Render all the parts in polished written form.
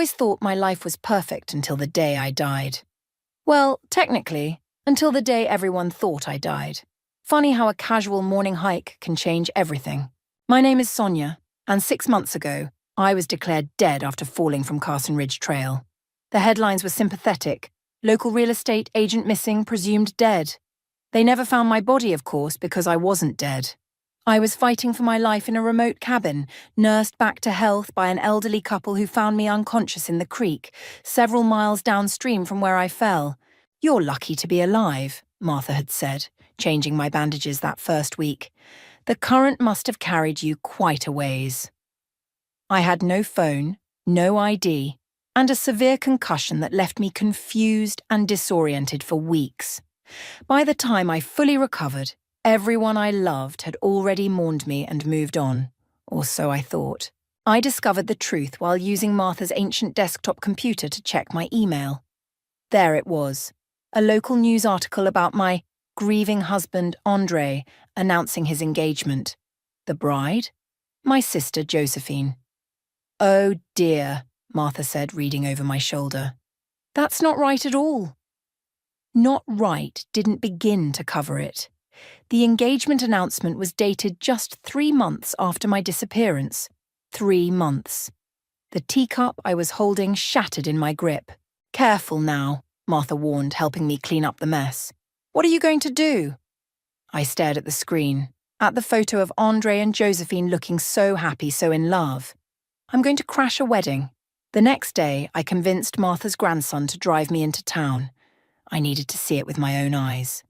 always thought my life was perfect until the day I died. Well, technically, until the day everyone thought I died. Funny how a casual morning hike can change everything. My name is Sonia, and 6 months ago, I was declared dead after falling from Carson Ridge Trail. The headlines were sympathetic. Local real estate agent missing, presumed dead. They never found my body, of course, because I wasn't dead. I was fighting for my life in a remote cabin, nursed back to health by an elderly couple who found me unconscious in the creek, several miles downstream from where I fell. "You're lucky to be alive," Martha had said, changing my bandages that first week. "The current must have carried you quite a ways." I had no phone, no ID, and a severe concussion that left me confused and disoriented for weeks. By the time I fully recovered, everyone I loved had already mourned me and moved on, or so I thought. I discovered the truth while using Martha's ancient desktop computer to check my email. There it was, a local news article about my grieving husband, Andre, announcing his engagement. The bride? My sister, Josephine. "Oh dear," Martha said, reading over my shoulder. "That's not right at all." Not right didn't begin to cover it. The engagement announcement was dated just 3 months after my disappearance. 3 months. The teacup I was holding shattered in my grip. "Careful now," Martha warned, helping me clean up the mess. "What are you going to do?" I stared at the screen, at the photo of Andre and Josephine looking so happy, so in love. "I'm going to crash a wedding." The next day, I convinced Martha's grandson to drive me into town. I needed to see it with my own eyes.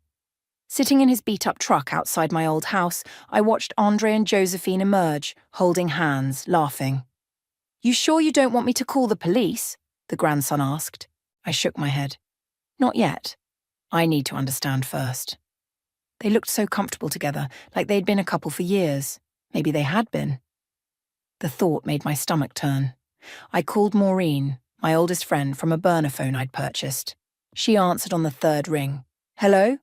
Sitting in his beat-up truck outside my old house, I watched Andre and Josephine emerge, holding hands, laughing. "You sure you don't want me to call the police?" the grandson asked. I shook my head. "Not yet. I need to understand first." They looked so comfortable together, like they'd been a couple for years. Maybe they had been. The thought made my stomach turn. I called Maureen, my oldest friend, from a burner phone I'd purchased. She answered on the 3rd ring. "Hello?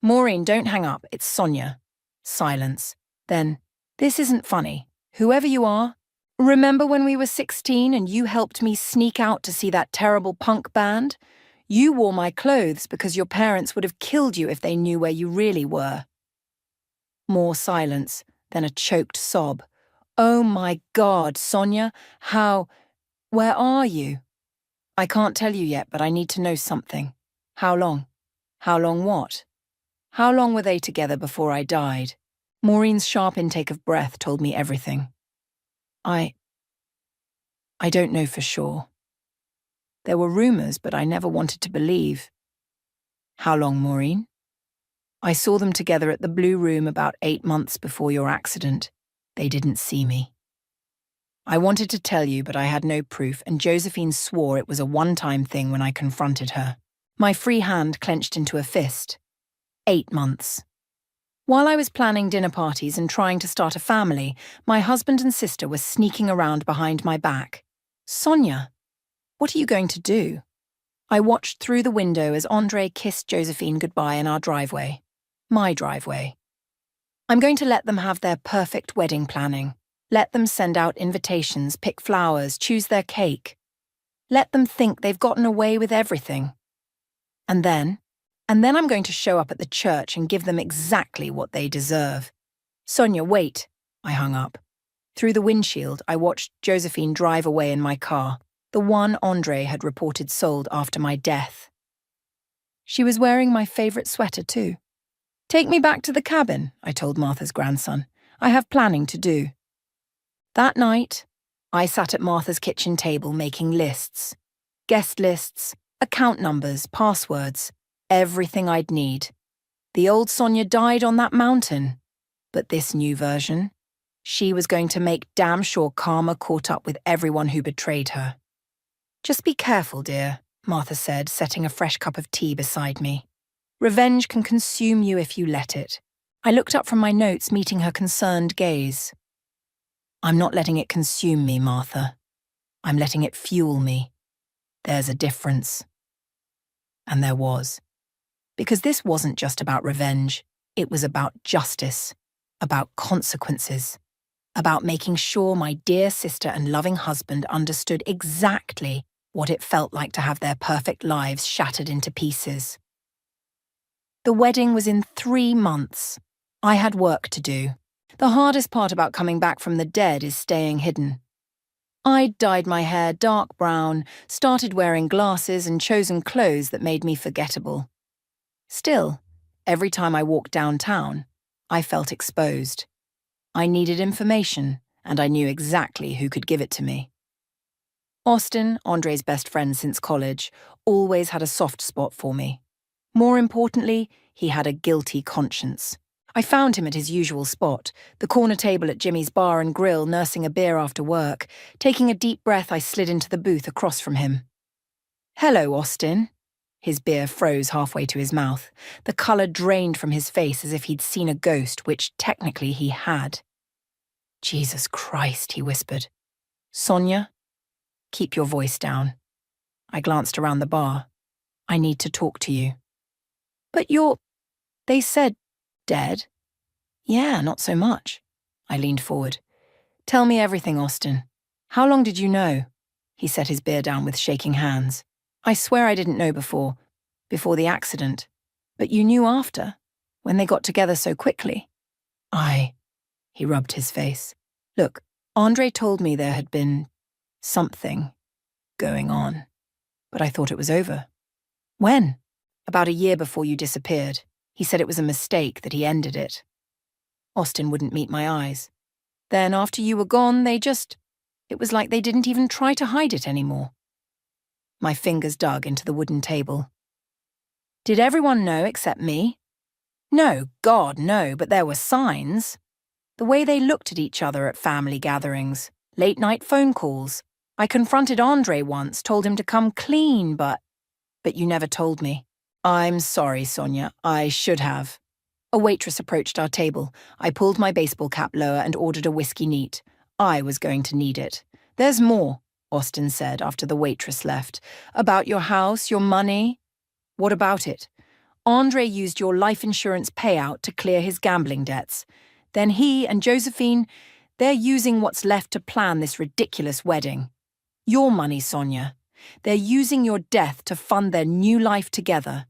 Maureen, don't hang up. It's Sonia." Silence. Then, "This isn't funny. Whoever you are, remember when we were 16 and you helped me sneak out to see that terrible punk band? You wore my clothes because your parents would have killed you if they knew where you really were." More silence, then a choked sob. "Oh my God, Sonia, where are you?" "I can't tell you yet, but I need to know something." "How long?" "How long what?" "How long were they together before I died?" Maureen's sharp intake of breath told me everything. I don't know for sure. There were rumors, but I never wanted to believe." "How long, Maureen?" "I saw them together at the Blue Room about 8 months before your accident. They didn't see me." I wanted to tell you, but I had no proof, and Josephine swore it was a one-time thing when I confronted her. My free hand clenched into a fist. 8 months. While I was planning dinner parties and trying to start a family, my husband and sister were sneaking around behind my back. "Sonia, what are you going to do?" I watched through the window as Andre kissed Josephine goodbye in our driveway. My driveway. "I'm going to let them have their perfect wedding planning. Let them send out invitations, pick flowers, choose their cake. Let them think they've gotten away with everything. And then I'm going to show up at the church and give them exactly what they deserve." "Sonia, wait." I hung up. Through the windshield, I watched Josephine drive away in my car, the one Andre had reported sold after my death. She was wearing my favorite sweater too. "Take me back to the cabin," I told Martha's grandson. "I have planning to do." That night, I sat at Martha's kitchen table making lists. Guest lists, account numbers, passwords, everything I'd need. The old Sonia died on that mountain. But this new version, she was going to make damn sure karma caught up with everyone who betrayed her. "Just be careful, dear," Martha said, setting a fresh cup of tea beside me. "Revenge can consume you if you let it." I looked up from my notes, meeting her concerned gaze. "I'm not letting it consume me, Martha. I'm letting it fuel me. There's a difference." And there was. Because this wasn't just about revenge. It was about justice, about consequences, about making sure my dear sister and loving husband understood exactly what it felt like to have their perfect lives shattered into pieces. The wedding was in 3 months. I had work to do. The hardest part about coming back from the dead is staying hidden. I'd dyed my hair dark brown, started wearing glasses and chosen clothes that made me forgettable. Still, every time I walked downtown, I felt exposed. I needed information, and I knew exactly who could give it to me. Austin, Andre's best friend since college, always had a soft spot for me. More importantly, he had a guilty conscience. I found him at his usual spot, the corner table at Jimmy's Bar and Grill, nursing a beer after work. Taking a deep breath, I slid into the booth across from him. "Hello, Austin." His beer froze halfway to his mouth. The colour drained from his face as if he'd seen a ghost, which technically he had. "Jesus Christ," he whispered. "Sonia? Keep your voice down." I glanced around the bar. "I need to talk to you." "But they said dead." "Yeah, not so much." I leaned forward. "Tell me everything, Austin. How long did you know?" He set his beer down with shaking hands. "I swear I didn't know before the accident. But you knew after, when they got together so quickly." He rubbed his face. "Look, Andre told me there had been something going on, but I thought it was over." "When?" "About a year before you disappeared. He said it was a mistake, that he ended it." Austin wouldn't meet my eyes. "Then after you were gone, it was like they didn't even try to hide it anymore." My fingers dug into the wooden table. "Did everyone know except me?" "No, God, no, but there were signs. The way they looked at each other at family gatherings, late-night phone calls. I confronted Andre once, told him to come clean, but you never told me." "I'm sorry, Sonia. I should have." A waitress approached our table. I pulled my baseball cap lower and ordered a whiskey neat. I was going to need it. "There's more," Austin said after the waitress left. "About your house, your money." "What about it?" "Andre used your life insurance payout to clear his gambling debts. Then he and Josephine, they're using what's left to plan this ridiculous wedding. Your money, Sonia. They're using your death to fund their new life together."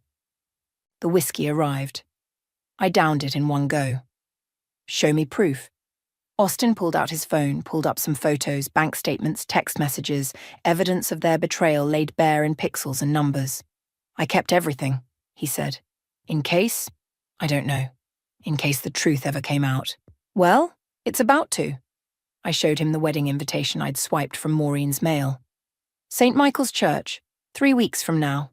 The whiskey arrived. I downed it in one go. "Show me proof." Austin pulled out his phone, pulled up some photos, bank statements, text messages, evidence of their betrayal laid bare in pixels and numbers. "I kept everything," he said. "In case, I don't know, in case the truth ever came out." "Well, it's about to." I showed him the wedding invitation I'd swiped from Maureen's mail. "St. Michael's Church, 3 weeks from now."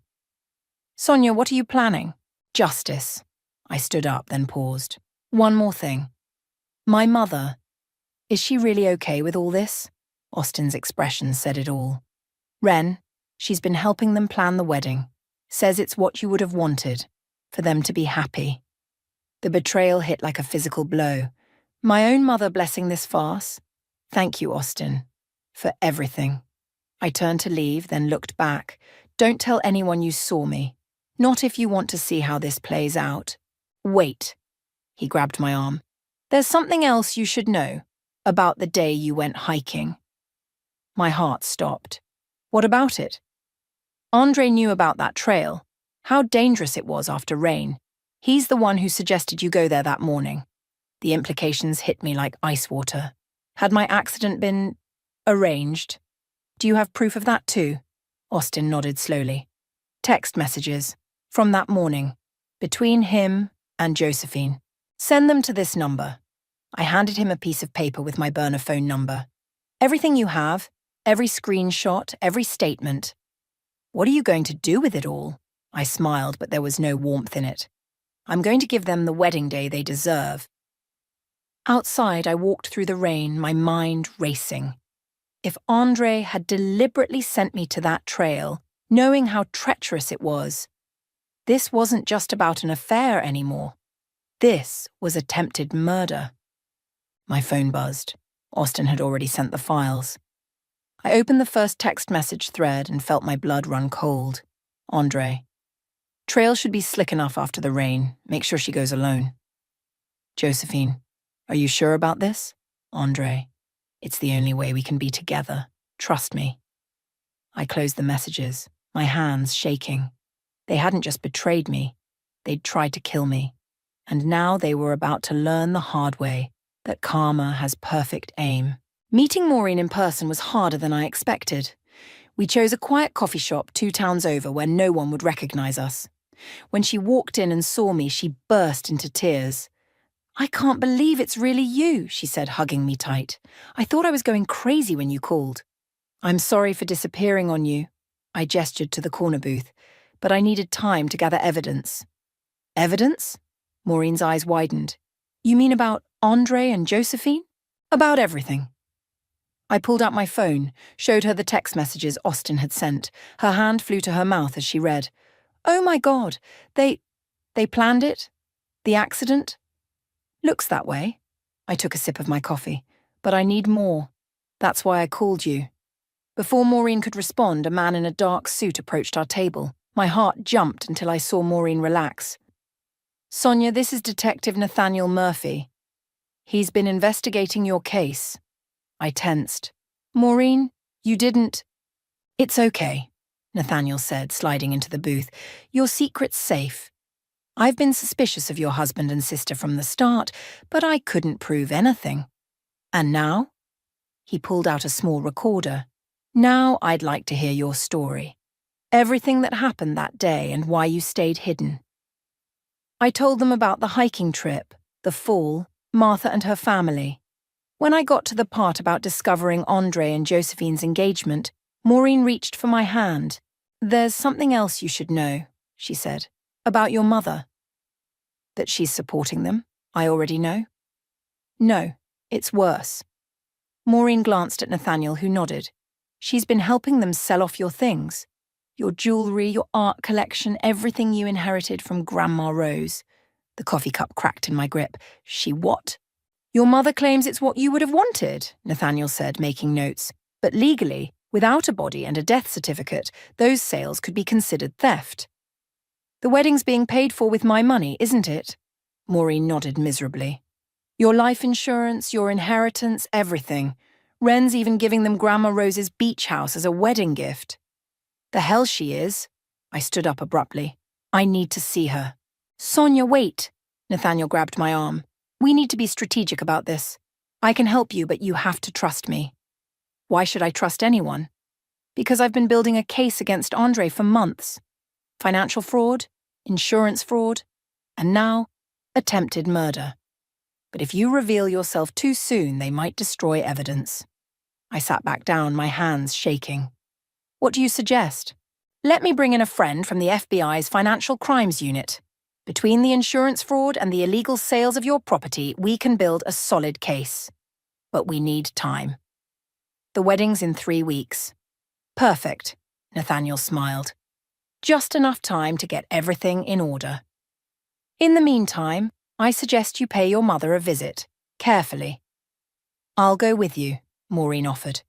"Sonia, what are you planning?" "Justice." I stood up, then paused. "One more thing. My mother, is she really okay with all this?" Austin's expression said it all. "Ren, she's been helping them plan the wedding. Says it's what you would have wanted, for them to be happy." The betrayal hit like a physical blow. My own mother blessing this farce? Thank you, Austin, for everything. I turned to leave, then looked back. "Don't tell anyone you saw me. Not if you want to see how this plays out." "Wait." He grabbed my arm. "There's something else you should know about the day you went hiking." My heart stopped. "What about it?" "Andre knew about that trail, how dangerous it was after rain. He's the one who suggested you go there that morning." The implications hit me like ice water. Had my accident been arranged? "Do you have proof of that too?" Austin nodded slowly. "Text messages from that morning, between him and Josephine. Send them to this number." I handed him a piece of paper with my burner phone number. "Everything you have, every screenshot, every statement." "What are you going to do with it all?" I smiled, but there was no warmth in it. "I'm going to give them the wedding day they deserve." Outside, I walked through the rain, my mind racing. If Andre had deliberately sent me to that trail, knowing how treacherous it was, this wasn't just about an affair anymore. This was attempted murder. My phone buzzed. Austin had already sent the files. I opened the first text message thread and felt my blood run cold. Andre. "Trail should be slick enough after the rain. Make sure she goes alone." Josephine. "Are you sure about this?" Andre. "It's the only way we can be together. Trust me." I closed the messages, my hands shaking. They hadn't just betrayed me, they'd tried to kill me. And now they were about to learn the hard way that karma has perfect aim. Meeting Maureen in person was harder than I expected. We chose a quiet coffee shop 2 towns over where no one would recognize us. When she walked in and saw me, she burst into tears. "I can't believe it's really you," she said, hugging me tight. "I thought I was going crazy when you called." "I'm sorry for disappearing on you." I gestured to the corner booth, but I needed time to gather evidence. "Evidence?" Maureen's eyes widened. "You mean about Andre and Josephine?" "About everything." I pulled out my phone, showed her the text messages Austin had sent. Her hand flew to her mouth as she read. "Oh my God, they planned it? The accident?" "Looks that way." I took a sip of my coffee. "But I need more. That's why I called you." Before Maureen could respond, a man in a dark suit approached our table. My heart jumped until I saw Maureen relax. "Sonia, this is Detective Nathaniel Murphy. He's been investigating your case." I tensed. "Maureen, you didn't—" "It's okay," Nathaniel said, sliding into the booth. "Your secret's safe. I've been suspicious of your husband and sister from the start, but I couldn't prove anything. And now?" He pulled out a small recorder. "Now I'd like to hear your story. Everything that happened that day and why you stayed hidden." I told them about the hiking trip, the fall, Martha and her family. When I got to the part about discovering Andre and Josephine's engagement, Maureen reached for my hand. "There's something else you should know," she said, "about your mother." "That she's supporting them, I already know." "No, it's worse." Maureen glanced at Nathaniel, who nodded. "She's been helping them sell off your things. Your jewelry, your art collection, everything you inherited from Grandma Rose." The coffee cup cracked in my grip. "She what?" "Your mother claims it's what you would have wanted," Nathaniel said, making notes. "But legally, without a body and a death certificate, those sales could be considered theft." "The wedding's being paid for with my money, isn't it?" Maureen nodded miserably. "Your life insurance, your inheritance, everything. Wren's even giving them Grandma Rose's beach house as a wedding gift." "The hell she is." I stood up abruptly. "I need to see her." "Sonia, wait." Nathaniel grabbed my arm. "We need to be strategic about this. I can help you, but you have to trust me." "Why should I trust anyone?" "Because I've been building a case against Andre for months. Financial fraud, insurance fraud, and now, attempted murder. But if you reveal yourself too soon, they might destroy evidence." I sat back down, my hands shaking. "What do you suggest?" "Let me bring in a friend from the FBI's Financial Crimes Unit. Between the insurance fraud and the illegal sales of your property, we can build a solid case. But we need time." "The wedding's in 3 weeks." "Perfect," Nathaniel smiled. "Just enough time to get everything in order. In the meantime, I suggest you pay your mother a visit, carefully." "I'll go with you," Maureen offered.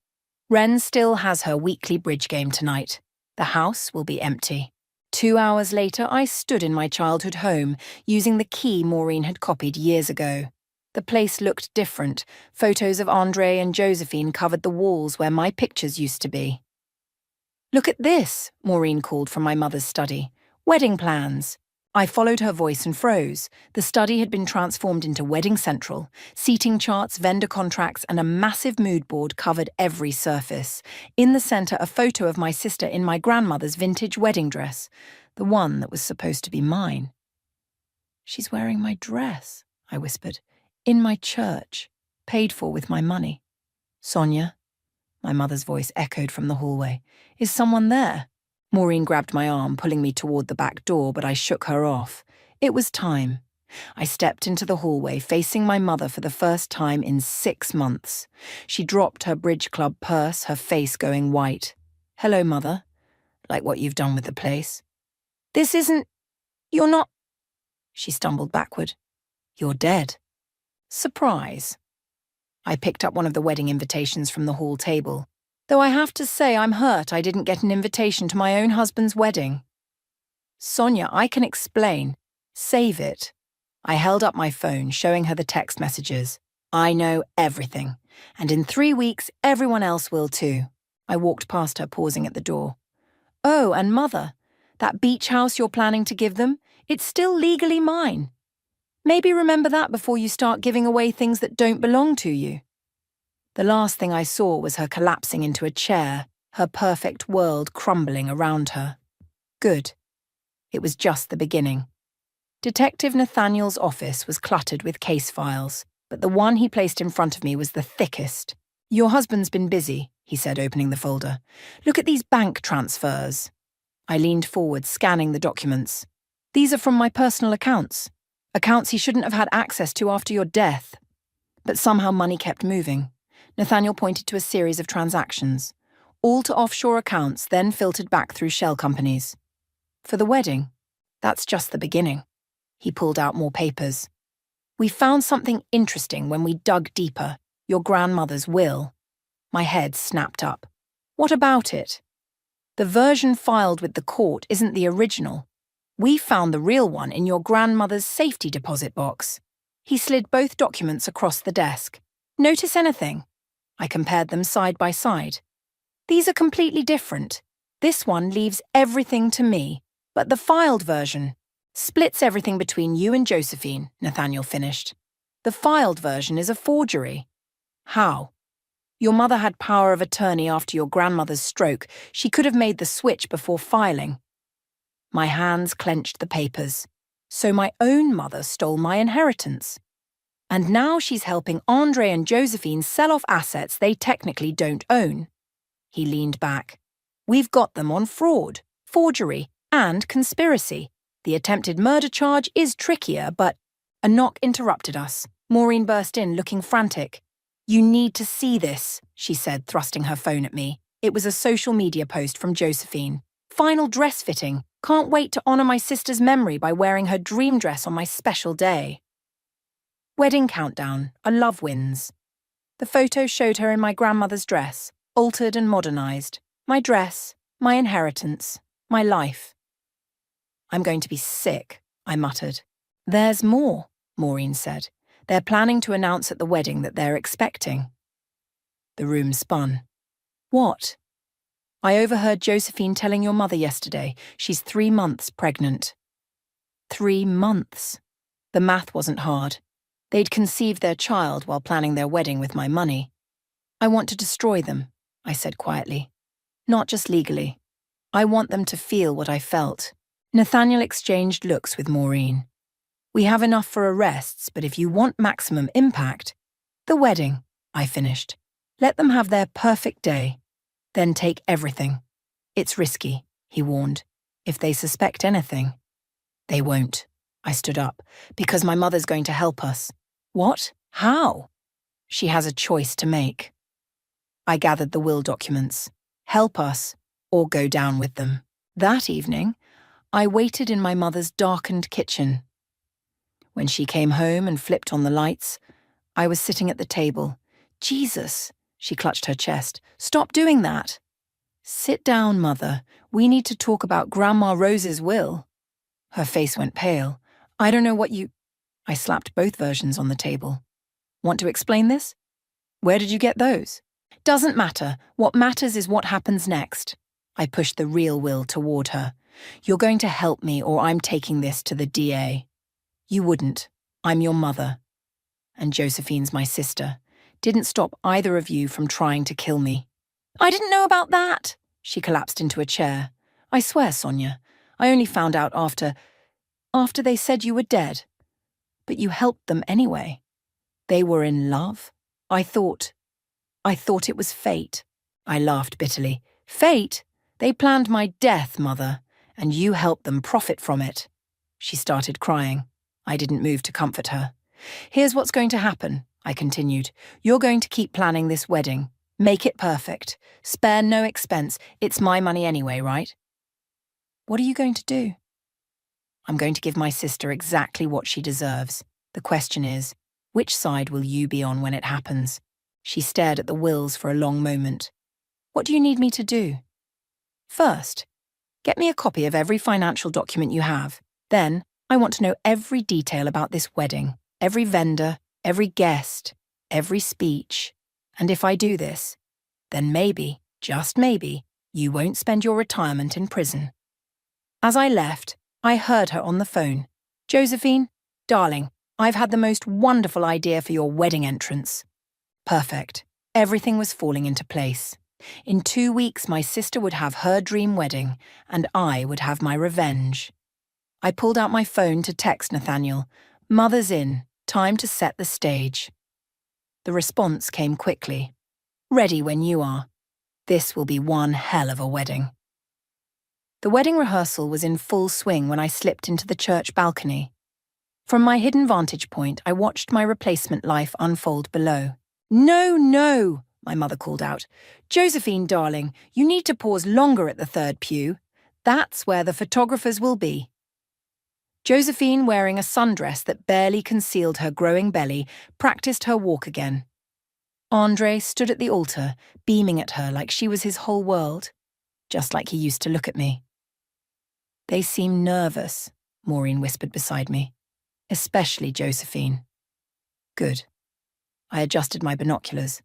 "Wren still has her weekly bridge game tonight. The house will be empty." 2 hours later, I stood in my childhood home, using the key Maureen had copied years ago. The place looked different. Photos of Andre and Josephine covered the walls where my pictures used to be. "Look at this," Maureen called from my mother's study. "Wedding plans." I followed her voice and froze. The study had been transformed into Wedding Central. Seating charts, vendor contracts, and a massive mood board covered every surface. In the center, a photo of my sister in my grandmother's vintage wedding dress, the one that was supposed to be mine. "She's wearing my dress," I whispered. "In my church, paid for with my money." "Sonia?" My mother's voice echoed from the hallway. "Is someone there?" Maureen grabbed my arm, pulling me toward the back door, but I shook her off. It was time. I stepped into the hallway, facing my mother for the first time in 6 months. She dropped her bridge club purse, her face going white. "Hello, Mother. Like what you've done with the place." "This isn't... You're not..." She stumbled backward. "You're dead." "Surprise." I picked up one of the wedding invitations from the hall table. "Though I have to say I'm hurt I didn't get an invitation to my own husband's wedding." "Sonia, I can explain. Save it." I held up my phone, showing her the text messages. "I know everything. And in 3 weeks, everyone else will too." I walked past her, pausing at the door. Oh, and Mother, that beach house you're planning to give them, it's still legally mine. Maybe remember that before you start giving away things that don't belong to you. The last thing I saw was her collapsing into a chair, her perfect world crumbling around her. Good. It was just the beginning. Detective Nathaniel's office was cluttered with case files, but the one he placed in front of me was the thickest. Your husband's been busy, he said, opening the folder. Look at these bank transfers. I leaned forward, scanning the documents. These are from my personal accounts. Accounts he shouldn't have had access to after your death. But somehow money kept moving. Nathaniel pointed to a series of transactions, all to offshore accounts, then filtered back through shell companies. For the wedding, that's just the beginning. He pulled out more papers. We found something interesting when we dug deeper, your grandmother's will. My head snapped up. What about it? The version filed with the court isn't the original. We found the real one in your grandmother's safety deposit box. He slid both documents across the desk. Notice anything? I compared them side by side. These are completely different. This one leaves everything to me, but the filed version splits everything between you and Josephine, Nathaniel finished. The filed version is a forgery. How? Your mother had power of attorney after your grandmother's stroke. She could have made the switch before filing. My hands clenched the papers. So my own mother stole my inheritance. And now she's helping Andre and Josephine sell off assets they technically don't own. He leaned back. We've got them on fraud, forgery, and conspiracy. The attempted murder charge is trickier, but... A knock interrupted us. Maureen burst in, looking frantic. You need to see this, she said, thrusting her phone at me. It was a social media post from Josephine. Final dress fitting. Can't wait to honor my sister's memory by wearing her dream dress on my special day. Wedding countdown. A love wins. The photo showed her in my grandmother's dress, altered and modernized. My dress, my inheritance, my life. I'm going to be sick, I muttered. There's more, Maureen said. They're planning to announce at the wedding that they're expecting. The room spun. What? I overheard Josephine telling your mother yesterday she's 3 months pregnant. 3 months. The math wasn't hard. They'd conceived their child while planning their wedding with my money. I want to destroy them, I said quietly. Not just legally. I want them to feel what I felt. Nathaniel exchanged looks with Maureen. We have enough for arrests, but if you want maximum impact, the wedding, I finished. Let them have their perfect day. Then take everything. It's risky, he warned. If they suspect anything. They won't. I stood up. Because my mother's going to help us. What? How? She has a choice to make. I gathered the will documents. Help us, or go down with them. That evening, I waited in my mother's darkened kitchen. When she came home and flipped on the lights, I was sitting at the table. Jesus, she clutched her chest. Stop doing that. Sit down, Mother. We need to talk about Grandma Rose's will. Her face went pale. I don't know what you... I slapped both versions on the table. Want to explain this? Where did you get those? Doesn't matter. What matters is what happens next. I pushed the real will toward her. You're going to help me or I'm taking this to the DA. You wouldn't. I'm your mother. And Josephine's my sister. Didn't stop either of you from trying to kill me. I didn't know about that. She collapsed into a chair. I swear, Sonia, I only found out after they said you were dead. But you helped them anyway. They were in love. I thought it was fate. I laughed bitterly. Fate? They planned my death, Mother, and you helped them profit from it. She started crying. I didn't move to comfort her. Here's what's going to happen, I continued. You're going to keep planning this wedding. Make it perfect. Spare no expense. It's my money anyway, right? What are you going to do? I'm going to give my sister exactly what she deserves. The question is, which side will you be on when it happens? She stared at the wills for a long moment. What do you need me to do? First, get me a copy of every financial document you have. Then, I want to know every detail about this wedding, every vendor, every guest, every speech. And if I do this, then maybe just maybe, you won't spend your retirement in prison. As I left, I heard her on the phone. Josephine, darling, I've had the most wonderful idea for your wedding entrance. Perfect. Everything was falling into place. In 2 weeks, my sister would have her dream wedding, and I would have my revenge. I pulled out my phone to text Nathaniel, "Mother's in, time to set the stage." The response came quickly. "Ready when you are. This will be one hell of a wedding." The wedding rehearsal was in full swing when I slipped into the church balcony. From my hidden vantage point, I watched my replacement life unfold below. "No, no," my mother called out. "Josephine, darling, you need to pause longer at the third pew. That's where the photographers will be." Josephine, wearing a sundress that barely concealed her growing belly, practiced her walk again. Andre stood at the altar, beaming at her like she was his whole world, just like he used to look at me. "They seem nervous," Maureen whispered beside me. "Especially Josephine." Good. I adjusted my binoculars.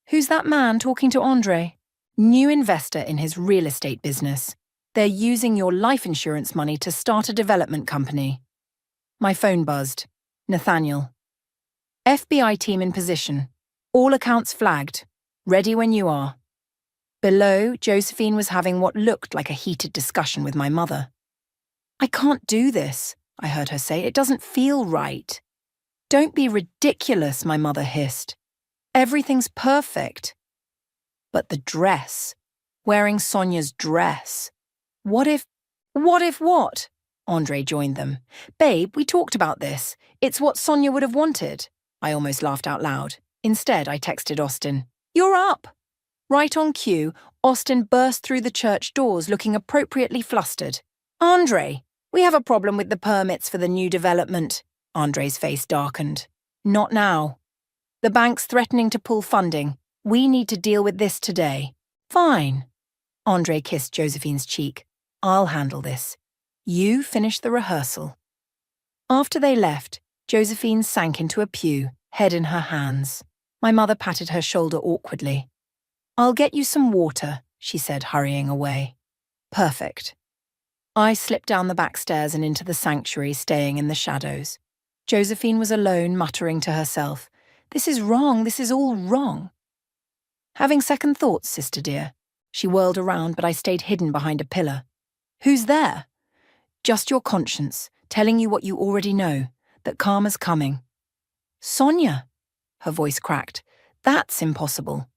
"Who's that man talking to Andre?" "New investor in his real estate business. They're using your life insurance money to start a development company." My phone buzzed. "Nathaniel." "FBI team in position. All accounts flagged. Ready when you are." Below, Josephine was having what looked like a heated discussion with my mother. "I can't do this," I heard her say. "It doesn't feel right." "Don't be ridiculous," my mother hissed. "Everything's perfect." But the dress. Wearing Sonia's dress. What if what? Andre joined them. "Babe, we talked about this. It's what Sonia would have wanted." I almost laughed out loud. Instead, I texted Austin, "You're up." Right on cue, Austin burst through the church doors looking appropriately flustered. "Andre, we have a problem with the permits for the new development." Andre's face darkened. "Not now. The bank's threatening to pull funding. We need to deal with this today." "Fine." Andre kissed Josephine's cheek. "I'll handle this. You finish the rehearsal." After they left, Josephine sank into a pew, head in her hands. My mother patted her shoulder awkwardly. "I'll get you some water," she said, hurrying away. Perfect. I slipped down the back stairs and into the sanctuary, staying in the shadows. Josephine was alone, muttering to herself, "This is wrong, this is all wrong." "Having second thoughts, sister dear?" She whirled around, but I stayed hidden behind a pillar. "Who's there?" "Just your conscience, telling you what you already know, that karma's coming." "Sonia," her voice cracked, "that's impossible."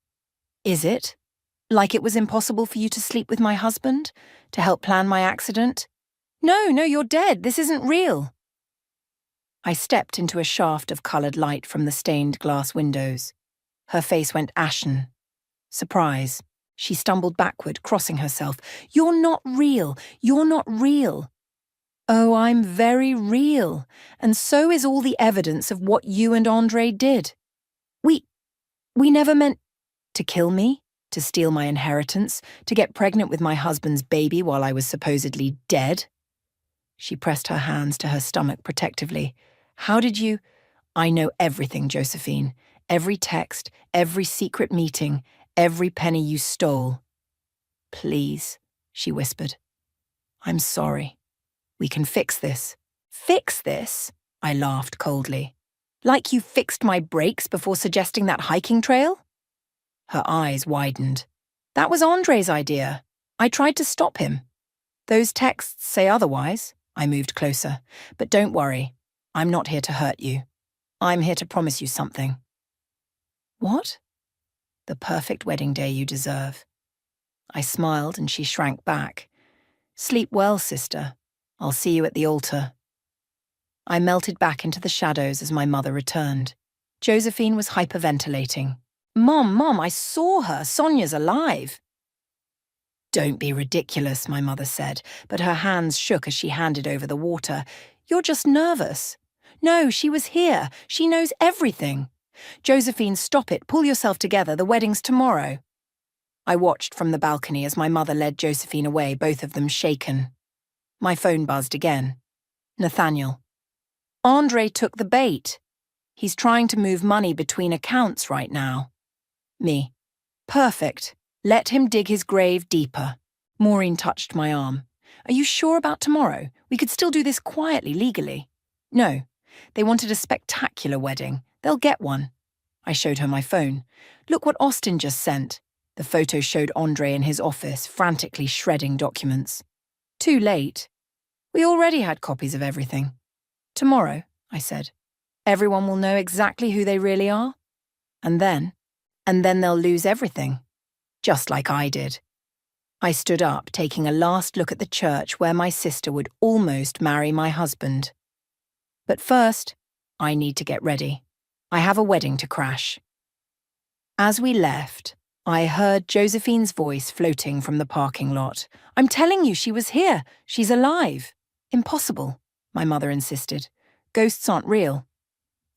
"Is it? Like it was impossible for you to sleep with my husband? To help plan my accident?" No, you're dead. This isn't real." I stepped into a shaft of coloured light from the stained glass windows. Her face went ashen. Surprise. She stumbled backward, crossing herself. "You're not real. You're not real." "Oh, I'm very real. And so is all the evidence of what you and Andre did. We never meant to kill me, to steal my inheritance, to get pregnant with my husband's baby while I was supposedly dead." She pressed her hands to her stomach protectively. "How did you—" "I know everything, Josephine. Every text, every secret meeting, every penny you stole." "Please," she whispered. "I'm sorry. We can fix this." "Fix this?" I laughed coldly. "Like you fixed my brakes before suggesting that hiking trail?" Her eyes widened. "That was Andre's idea. I tried to stop him." "Those texts say otherwise." I moved closer. "But don't worry. I'm not here to hurt you. I'm here to promise you something." "What?" "The perfect wedding day you deserve." I smiled and she shrank back. "Sleep well, sister. I'll see you at the altar." I melted back into the shadows as my mother returned. Josephine was hyperventilating. Mom, I saw her. Sonia's alive." "Don't be ridiculous," my mother said, but her hands shook as she handed over the water. "You're just nervous." "No, she was here. She knows everything." "Josephine, stop it. Pull yourself together. The wedding's tomorrow." I watched from the balcony as my mother led Josephine away, both of them shaken. My phone buzzed again. "Nathaniel." "Andre took the bait. He's trying to move money between accounts right now." "Me." "Perfect. Let him dig his grave deeper. Maureen touched my arm. Are you sure about tomorrow? We could still do this quietly, legally. No, they wanted a spectacular wedding. They'll get one. I showed her my phone. Look what Austin just sent. The photo showed Andre in his office, frantically shredding documents. Too late. We already had copies of everything. Tomorrow, I said, everyone will know exactly who they really are. And then they'll lose everything. Just like I did. I stood up, taking a last look at the church where my sister would almost marry my husband. But first, I need to get ready. I have a wedding to crash. As we left, I heard Josephine's voice floating from the parking lot. I'm telling you, she was here. She's alive. Impossible, my mother insisted. Ghosts aren't real.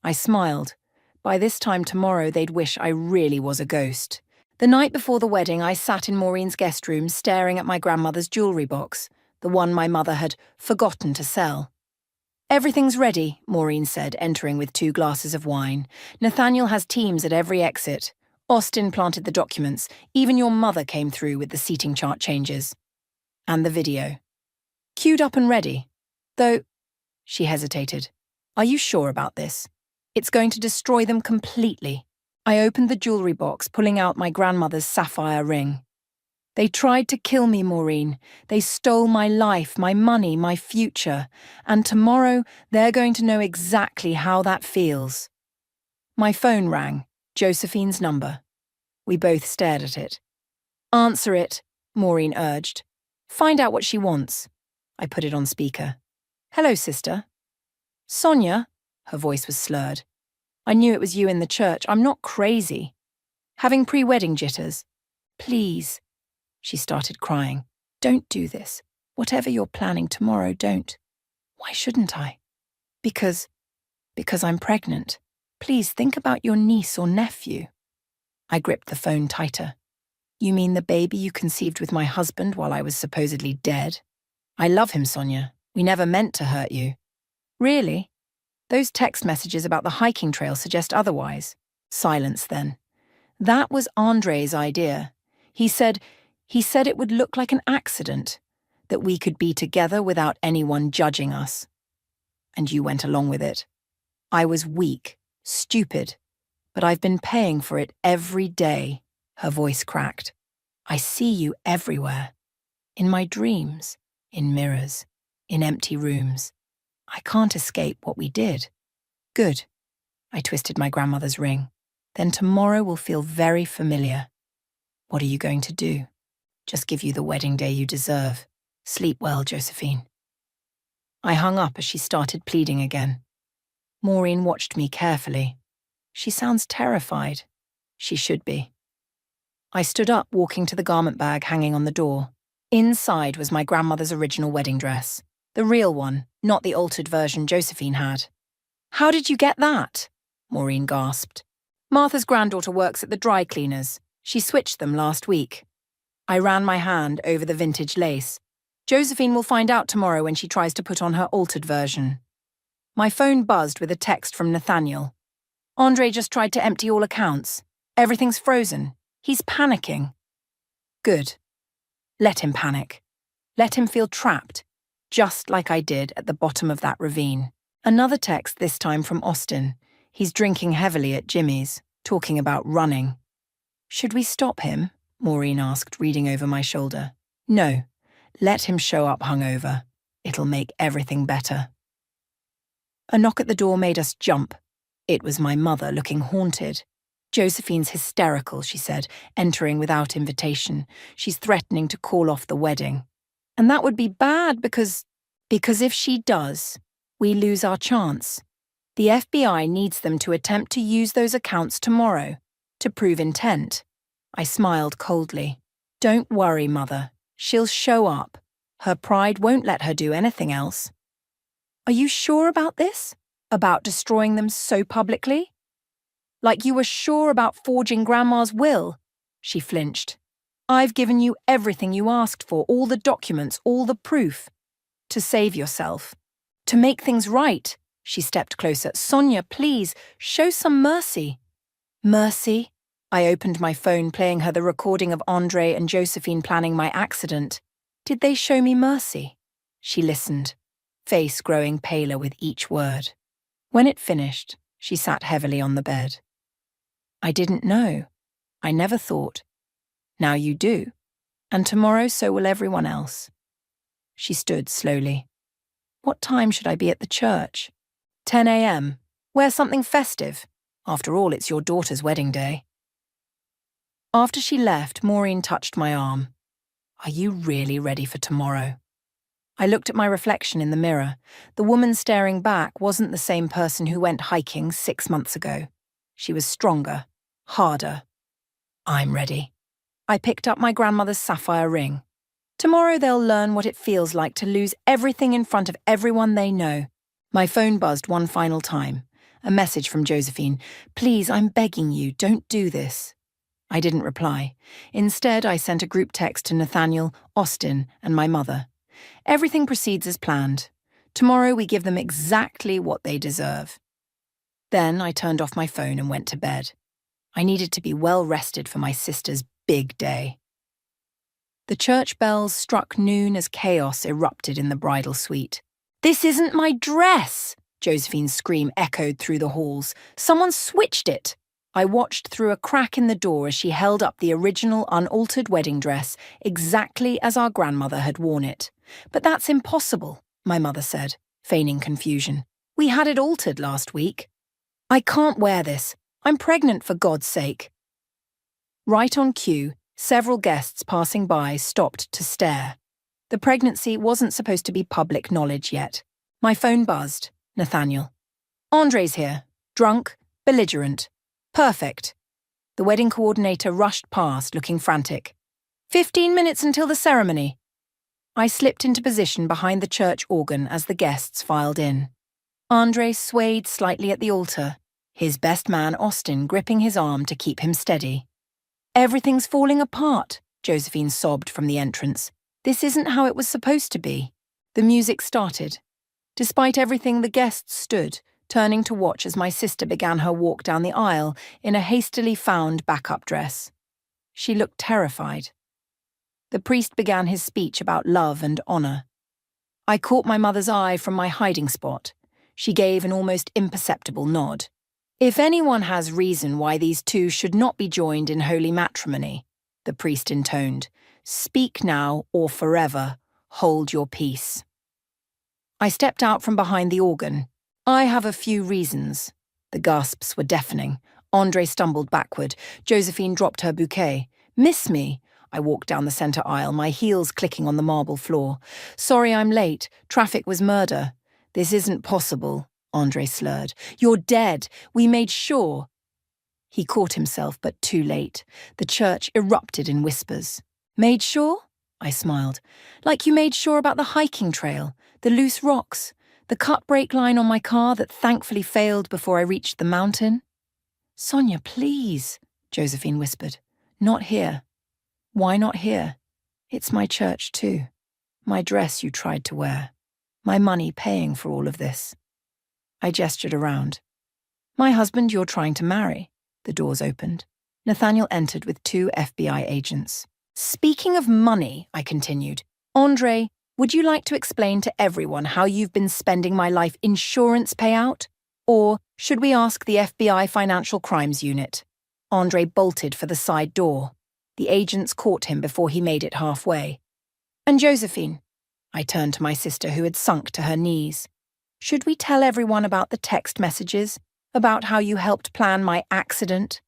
I smiled. By this time tomorrow, they'd wish I really was a ghost. The night before the wedding, I sat in Maureen's guest room staring at my grandmother's jewellery box, the one my mother had forgotten to sell. Everything's ready, Maureen said, entering with 2 glasses of wine. Nathaniel has teams at every exit. Austin planted the documents. Even your mother came through with the seating chart changes. And the video. Queued up and ready. Though, she hesitated. Are you sure about this? It's going to destroy them completely. I opened the jewellery box, pulling out my grandmother's sapphire ring. They tried to kill me, Maureen. They stole my life, my money, my future. And tomorrow, they're going to know exactly how that feels. My phone rang, Josephine's number. We both stared at it. Answer it, Maureen urged. Find out what she wants. I put it on speaker. Hello, sister. Sonia? Her voice was slurred. I knew it was you in the church. I'm not crazy. Having pre-wedding jitters. Please. She started crying. Don't do this. Whatever you're planning tomorrow, don't. Why shouldn't I? Because I'm pregnant. Please think about your niece or nephew. I gripped the phone tighter. You mean the baby you conceived with my husband while I was supposedly dead? I love him, Sonia. We never meant to hurt you. Really? Those text messages about the hiking trail suggest otherwise. Silence then. That was Andre's idea. He said it would look like an accident, that we could be together without anyone judging us. And you went along with it. I was weak, stupid, but I've been paying for it every day. Her voice cracked. I see you everywhere. In my dreams, in mirrors, in empty rooms. I can't escape what we did. Good. I twisted my grandmother's ring. Then tomorrow will feel very familiar. What are you going to do? Just give you the wedding day you deserve. Sleep well, Josephine. I hung up as she started pleading again. Maureen watched me carefully. She sounds terrified. She should be. I stood up, walking to the garment bag hanging on the door. Inside was my grandmother's original wedding dress. The real one, not the altered version Josephine had. How did you get that? Maureen gasped. Martha's granddaughter works at the dry cleaners. She switched them last week. I ran my hand over the vintage lace. Josephine will find out tomorrow when she tries to put on her altered version. My phone buzzed with a text from Nathaniel. Andre just tried to empty all accounts. Everything's frozen. He's panicking. Good. Let him panic. Let him feel trapped, just like I did at the bottom of that ravine. Another text this time from Austin. He's drinking heavily at Jimmy's, talking about running. Should we stop him? Maureen asked, reading over my shoulder. No, let him show up hungover. It'll make everything better. A knock at the door made us jump. It was my mother, looking haunted. Josephine's hysterical, she said, entering without invitation. She's threatening to call off the wedding. And that would be bad because if she does, we lose our chance. The FBI needs them to attempt to use those accounts tomorrow, to prove intent. I smiled coldly. Don't worry, Mother. She'll show up. Her pride won't let her do anything else. Are you sure about this? About destroying them so publicly? Like you were sure about forging Grandma's will? She flinched. I've given you everything you asked for, all the documents, all the proof. To save yourself. To make things right. She stepped closer. Sonia, please, show some mercy. Mercy? I opened my phone, playing her the recording of Andre and Josephine planning my accident. Did they show me mercy? She listened, face growing paler with each word. When it finished, she sat heavily on the bed. I didn't know. I never thought. Now you do. And tomorrow so will everyone else. She stood slowly. What time should I be at the church? 10 a.m. Wear something festive. After all, it's your daughter's wedding day. After she left, Maureen touched my arm. Are you really ready for tomorrow? I looked at my reflection in the mirror. The woman staring back wasn't the same person who went hiking 6 months ago. She was stronger, harder. I'm ready. I picked up my grandmother's sapphire ring. Tomorrow they'll learn what it feels like to lose everything in front of everyone they know. My phone buzzed one final time. A message from Josephine. Please, I'm begging you, don't do this. I didn't reply. Instead, I sent a group text to Nathaniel, Austin, and my mother. Everything proceeds as planned. Tomorrow we give them exactly what they deserve. Then I turned off my phone and went to bed. I needed to be well rested for my sister's big day. The church bells struck noon as chaos erupted in the bridal suite. This isn't my dress! Josephine's scream echoed through the halls. Someone switched it! I watched through a crack in the door as she held up the original unaltered wedding dress, exactly as our grandmother had worn it. But that's impossible, my mother said, feigning confusion. We had it altered last week. I can't wear this. I'm pregnant, for God's sake. Right on cue, several guests passing by stopped to stare. The pregnancy wasn't supposed to be public knowledge yet. My phone buzzed. Nathaniel. Andre's here. Drunk, belligerent. Perfect. The wedding coordinator rushed past, looking frantic. 15 minutes until the ceremony. I slipped into position behind the church organ as the guests filed in. Andre swayed slightly at the altar, his best man Austin gripping his arm to keep him steady. Everything's falling apart, Josephine sobbed from the entrance. This isn't how it was supposed to be. The music started. Despite everything, the guests stood, turning to watch as my sister began her walk down the aisle in a hastily found backup dress. She looked terrified. The priest began his speech about love and honor. I caught my mother's eye from my hiding spot. She gave an almost imperceptible nod. If anyone has reason why these two should not be joined in holy matrimony, the priest intoned, speak now or forever hold your peace. I stepped out from behind the organ. I have a few reasons. The gasps were deafening. Andre stumbled backward. Josephine dropped her bouquet. Miss me. I walked down the center aisle, my heels clicking on the marble floor. Sorry I'm late. Traffic was murder. This isn't possible, Andre slurred. You're dead. We made sure. He caught himself, but too late. The church erupted in whispers. Made sure? I smiled. Like you made sure about the hiking trail, the loose rocks, the cut brake line on my car that thankfully failed before I reached the mountain. Sonia, please, Josephine whispered. Not here. Why not here? It's my church too. My dress you tried to wear. My money paying for all of this. I gestured around. My husband you're trying to marry. The doors opened. Nathaniel entered with 2 FBI agents. Speaking of money, I continued, Andre, would you like to explain to everyone how you've been spending my life insurance payout? Or should we ask the FBI Financial Crimes Unit? Andre bolted for the side door. The agents caught him before he made it halfway. And Josephine? I turned to my sister who had sunk to her knees. Should we tell everyone about the text messages? About how you helped plan my accident?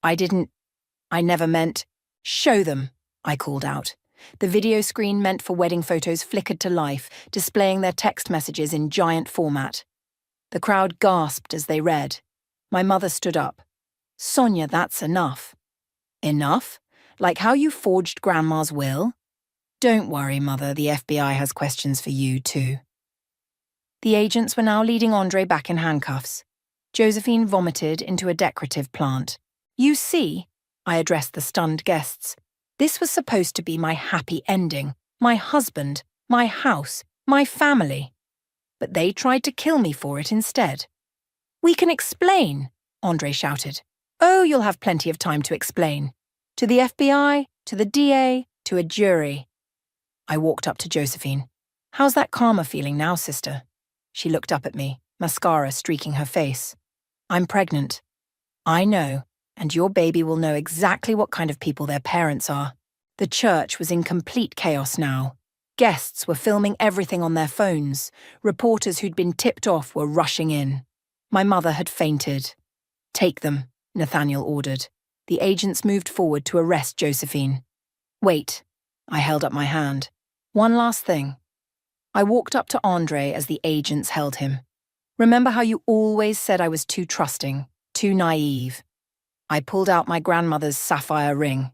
I never meant. Show them, I called out. The video screen meant for wedding photos flickered to life, displaying their text messages in giant format. The crowd gasped as they read. My mother stood up. Sonia, that's enough. Enough? Like how you forged Grandma's will? Don't worry, Mother, the FBI has questions for you too. The agents were now leading Andre back in handcuffs. Josephine vomited into a decorative plant. You see, I addressed the stunned guests. This was supposed to be my happy ending, my husband, my house, my family. But they tried to kill me for it instead. We can explain, Andre shouted. Oh, you'll have plenty of time to explain. To the FBI, to the DA, to a jury. I walked up to Josephine. How's that karma feeling now, sister? She looked up at me, mascara streaking her face. I'm pregnant. I know, and your baby will know exactly what kind of people their parents are. The church was in complete chaos now. Guests were filming everything on their phones. Reporters who'd been tipped off were rushing in. My mother had fainted. Take them, Nathaniel ordered. The agents moved forward to arrest Josephine. Wait. I held up my hand. One last thing. I walked up to Andre as the agents held him. Remember how you always said I was too trusting, too naive? I pulled out my grandmother's sapphire ring.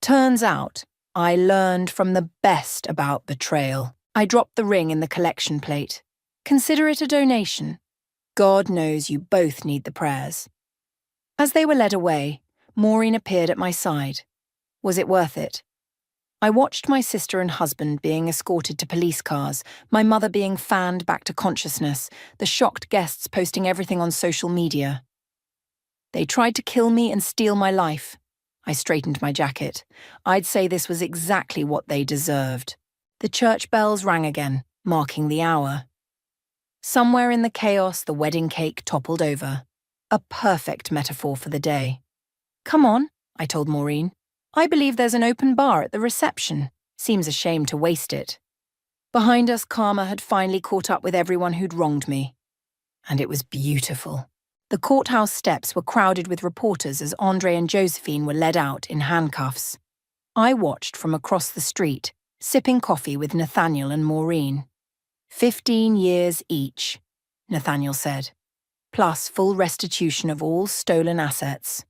Turns out, I learned from the best about betrayal. I dropped the ring in the collection plate. Consider it a donation. God knows you both need the prayers. As they were led away, Maureen appeared at my side. Was it worth it? I watched my sister and husband being escorted to police cars, my mother being fanned back to consciousness, the shocked guests posting everything on social media. They tried to kill me and steal my life. I straightened my jacket. I'd say this was exactly what they deserved. The church bells rang again, marking the hour. Somewhere in the chaos, the wedding cake toppled over. A perfect metaphor for the day. Come on, I told Maureen. I believe there's an open bar at the reception. Seems a shame to waste it. Behind us, karma had finally caught up with everyone who'd wronged me. And it was beautiful. The courthouse steps were crowded with reporters as Andre and Josephine were led out in handcuffs. I watched from across the street, sipping coffee with Nathaniel and Maureen. 15 years each, Nathaniel said, plus full restitution of all stolen assets.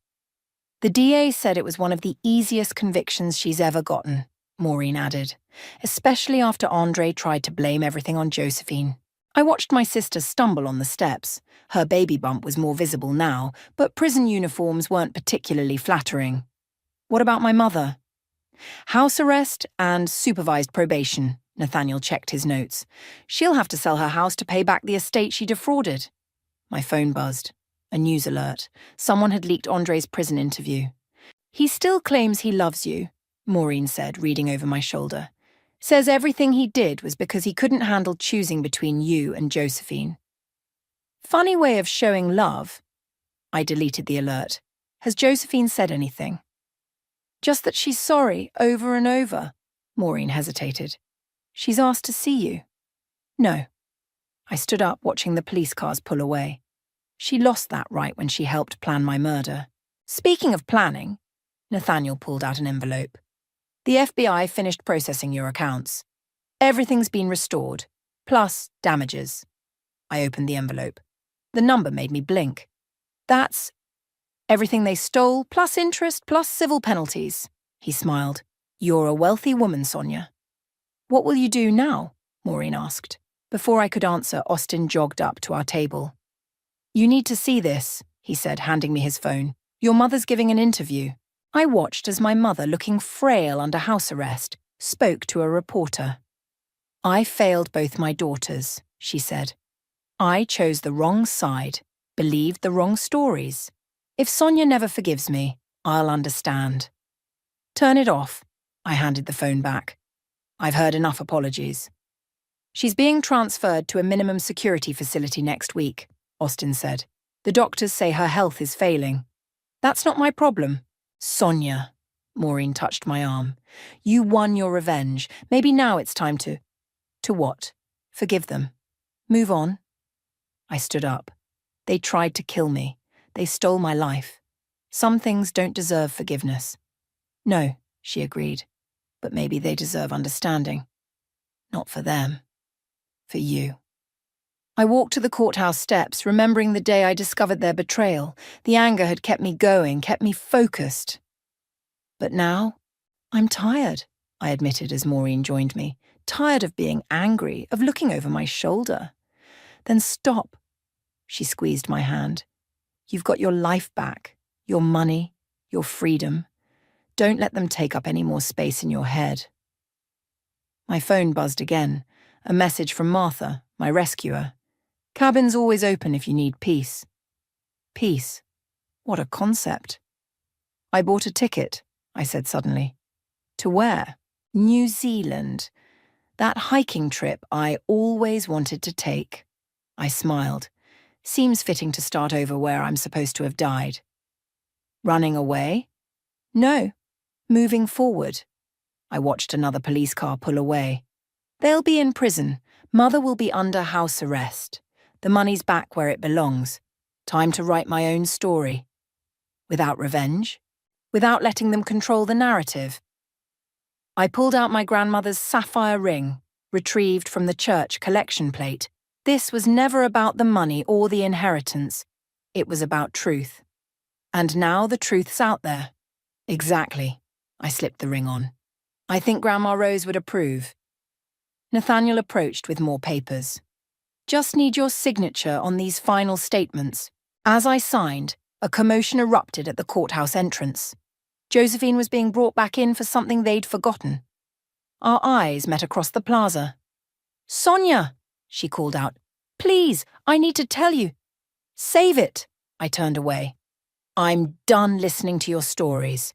The DA said it was one of the easiest convictions she's ever gotten, Maureen added, especially after Andre tried to blame everything on Josephine. I watched my sister stumble on the steps. Her baby bump was more visible now, but prison uniforms weren't particularly flattering. What about my mother? House arrest and supervised probation, Nathaniel checked his notes. She'll have to sell her house to pay back the estate she defrauded. My phone buzzed. A news alert. Someone had leaked Andre's prison interview. He still claims he loves you, Maureen said, reading over my shoulder. Says everything he did was because he couldn't handle choosing between you and Josephine. Funny way of showing love. I deleted the alert. Has Josephine said anything? Just that she's sorry over and over. Maureen hesitated. She's asked to see you. No. I stood up watching the police cars pull away. She lost that right when she helped plan my murder. Speaking of planning, Nathaniel pulled out an envelope. The FBI finished processing your accounts. Everything's been restored, plus damages. I opened the envelope. The number made me blink. That's everything they stole, plus interest, plus civil penalties. He smiled. You're a wealthy woman, Sonia. What will you do now? Maureen asked. Before I could answer, Austin jogged up to our table. You need to see this, he said, handing me his phone. Your mother's giving an interview. I watched as my mother, looking frail under house arrest, spoke to a reporter. I failed both my daughters, she said. I chose the wrong side, believed the wrong stories. If Sonia never forgives me, I'll understand. Turn it off. I handed the phone back. I've heard enough apologies. She's being transferred to a minimum security facility next week, Austin said. The doctors say her health is failing. That's not my problem. Sonia, Maureen touched my arm. You won your revenge. Maybe now it's time to... To what? Forgive them. Move on. I stood up. They tried to kill me. They stole my life. Some things don't deserve forgiveness. No, she agreed. But maybe they deserve understanding. Not for them. For you. I walked to the courthouse steps, remembering the day I discovered their betrayal. The anger had kept me going, kept me focused. But now, I'm tired, I admitted as Maureen joined me. Tired of being angry, of looking over my shoulder. Then stop. She squeezed my hand. You've got your life back, your money, your freedom. Don't let them take up any more space in your head. My phone buzzed again. A message from Martha, my rescuer. Cabin's always open if you need peace. Peace. What a concept. I bought a ticket, I said suddenly. To where? New Zealand. That hiking trip I always wanted to take. I smiled. Seems fitting to start over where I'm supposed to have died. Running away? No. Moving forward. I watched another police car pull away. They'll be in prison. Mother will be under house arrest. The money's back where it belongs. Time to write my own story. Without revenge. Without letting them control the narrative. I pulled out my grandmother's sapphire ring, retrieved from the church collection plate. This was never about the money or the inheritance. It was about truth. And now the truth's out there. Exactly. I slipped the ring on. I think Grandma Rose would approve. Nathaniel approached with more papers. Just need your signature on these final statements. As I signed, a commotion erupted at the courthouse entrance. Josephine was being brought back in for something they'd forgotten. Our eyes met across the plaza. "Sonia," she called out. "Please, I need to tell you." "Save it," I turned away. "I'm done listening to your stories."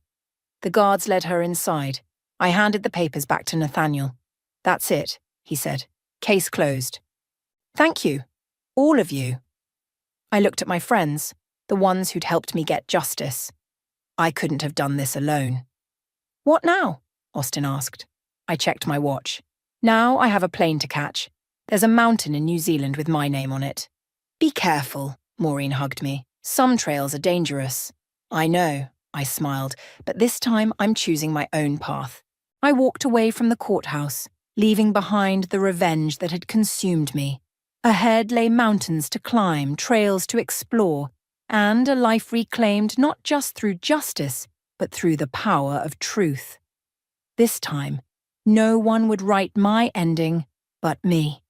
The guards led her inside. I handed the papers back to Nathaniel. "That's it," he said. "Case closed." "Thank you. All of you." I looked at my friends, the ones who'd helped me get justice. I couldn't have done this alone. "What now?" Austin asked. I checked my watch. "Now I have a plane to catch. There's a mountain in New Zealand with my name on it." "Be careful," Maureen hugged me. "Some trails are dangerous." "I know," I smiled, "but this time I'm choosing my own path." I walked away from the courthouse, leaving behind the revenge that had consumed me. Ahead lay mountains to climb, trails to explore, and a life reclaimed not just through justice, but through the power of truth. This time, no one would write my ending but me.